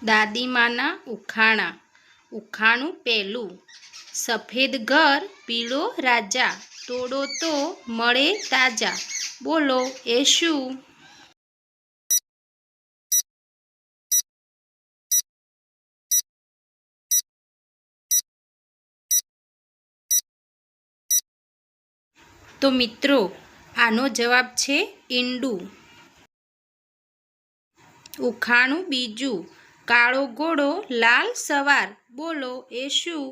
દાદીમાના ઉખાણા. ઉખાણું પહેલું. સફેદ ઘર પીળો રાજા, તોડો તો મળે તાજા. બોલો એ શું? તો મિત્રો આનો જવાબ છે ઈંડું. ઉખાણું બીજું. કાળો ઘોડો લાલ સવાર. બોલો એ શું?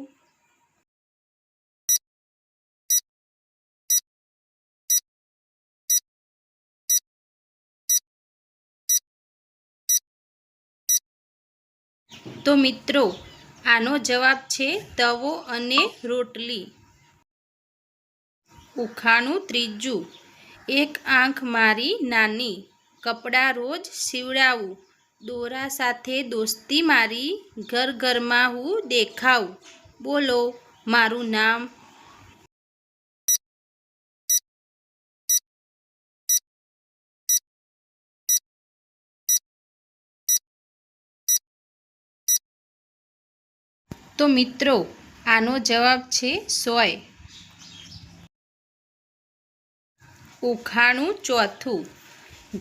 તો મિત્રો આનો જવાબ છે તવો અને રોટલી. ઉખાણું ત્રીજું. એક આંખ મારી નાની, કપડાં રોજ સીવડાવું. દોરા સાથે દોસ્તી મારી, ઘર ઘરમાં હું દેખાવું. બોલો મારું નામ. તો મિત્રો આનો જવાબ છે સોય. ઉખાણું ચોથું.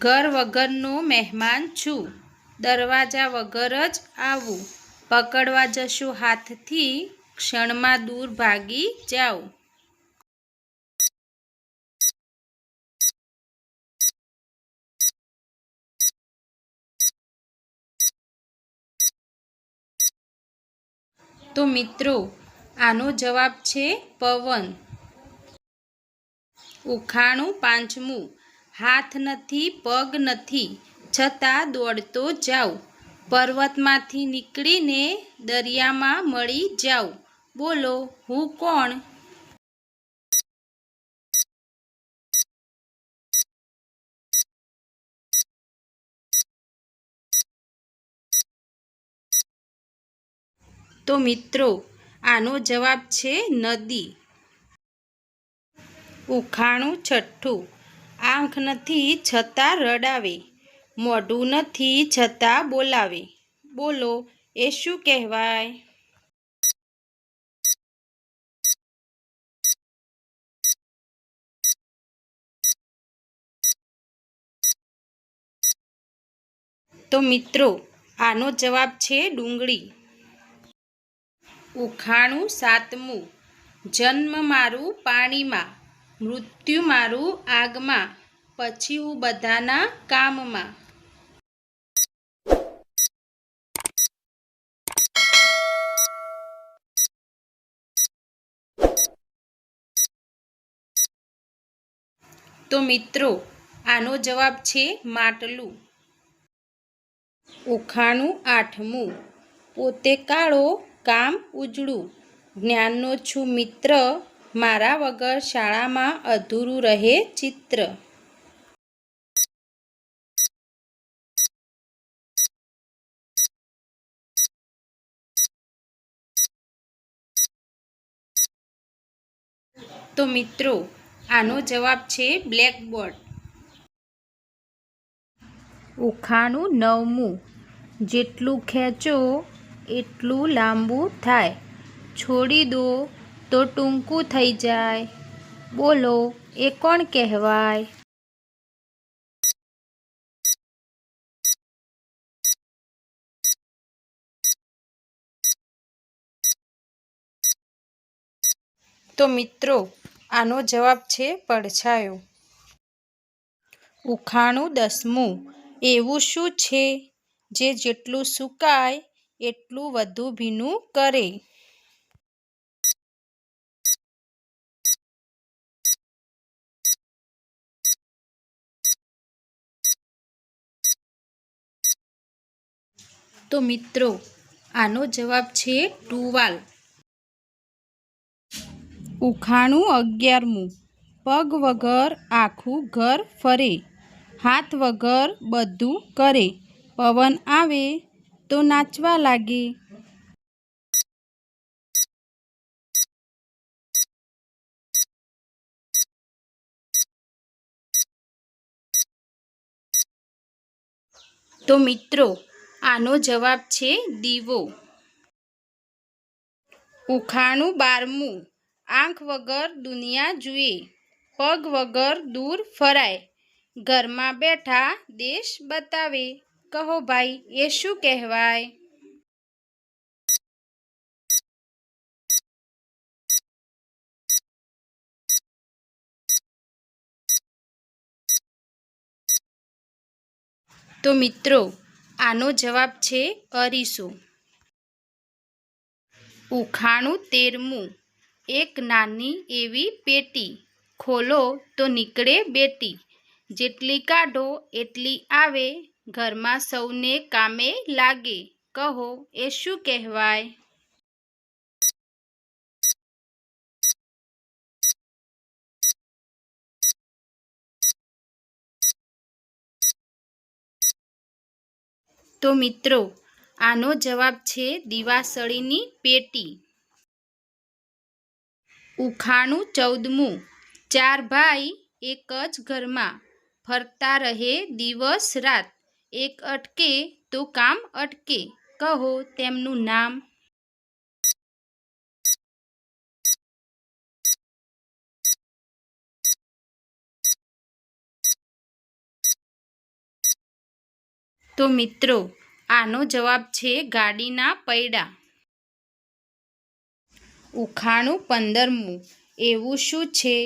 ઘર વગરનો મહેમાન છું, દરવાજા વગર જ આવું. પકડવા જશો હાથથી, ક્ષણમાં દૂર ભાગી જાઓ. તો મિત્રો આનો જવાબ છે પવન. ઉખાણું પાંચમું. હાથ નથી પગ નથી, છતાં દોડતો જાઉં. પર્વતમાંથી નીકળીને દરિયામાં મળી જાઉં. બોલો હું કોણ? તો મિત્રો આનો જવાબ છે નદી. ઉખાણું છઠ્ઠું. આંખ નથી છતાં રડાવે, મોઢું નથી છતાં બોલાવે. બોલો એ શું કહેવાય? તો મિત્રો આનો જવાબ છે ડુંગળી. ઉખાણું સાતમું. જન્મ મારું પાણીમાં, મૃત્યુ મારું આગમાં, પછી હું બધાના કામમાં. તો મિત્રો આનો જવાબ છે માટલું. ઉખાણું આઠમું. પોતે કાળો કામ ઉજળું, જ્ઞાનનો છું મિત્ર, મારા વગર શાળામાં અધૂરું રહે ચિત્ર. તો મિત્રો આનો જવાબ છે બ્લેકબોર્ડ. ઉખાણું નવમું. જેટલું ખેંચો એટલું લાંબુ થાય, છોડી દો તો ટૂંકું થઈ જાય. બોલો એ કોણ કહેવાય? તો મિત્રો આનો જવાબ છે પડછાયો. ઉખાણું દસમું. એવું શું છે જે જેટલું સુકાય એટલું વધુ ભીનું કરે? તો મિત્રો આનો જવાબ છે ટુવાલ. ઉખાણું 11મું. પગ વગર આખું ઘર ફરે, હાથ વગર બધું કરે, પવન આવે તો નાચવા લાગે. તો મિત્રો આનો જવાબ છે દીવો. ઉખાણું 12મું. આંખ વગર દુનિયા જુએ, પગ વગર દૂર ફરાય, ઘરમાં બેઠા દેશ બતાવે. કહો ભાઈ, એ શું કહેવાય? તો મિત્રો, આનો જવાબ છે અરીસો. ઉખાણું 13મું. એક નાની એવી પેટી, ખોલો તો નીકળે બેટી, જેટલી કાઢો એટલી આવે, ઘરમાં સૌને કામે લાગે. કહો, એ શું કહેવાય? તો મિત્રો, આનો જવાબ છે દિવાસળીની પેટી. ઉખાણું 14મું. ચાર ભાઈ એક જ ઘરમાં, ફરતા રહે દિવસ રાત, એક અટકે તો કામ અટકે. કહો તેમનું નામ. તો મિત્રો, આનો જવાબ છે ગાડીના પૈડા. ઉખાણું 15મું. એવું શું છે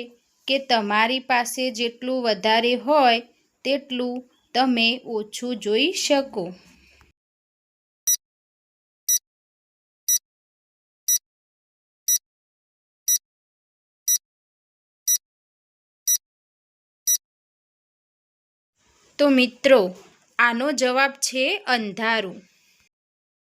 કે તમારી પાસે જેટલું વધારે હોય તેટલું તમે ઓછું જોઈ શકો? તો મિત્રો, આનો જવાબ છે અંધારું.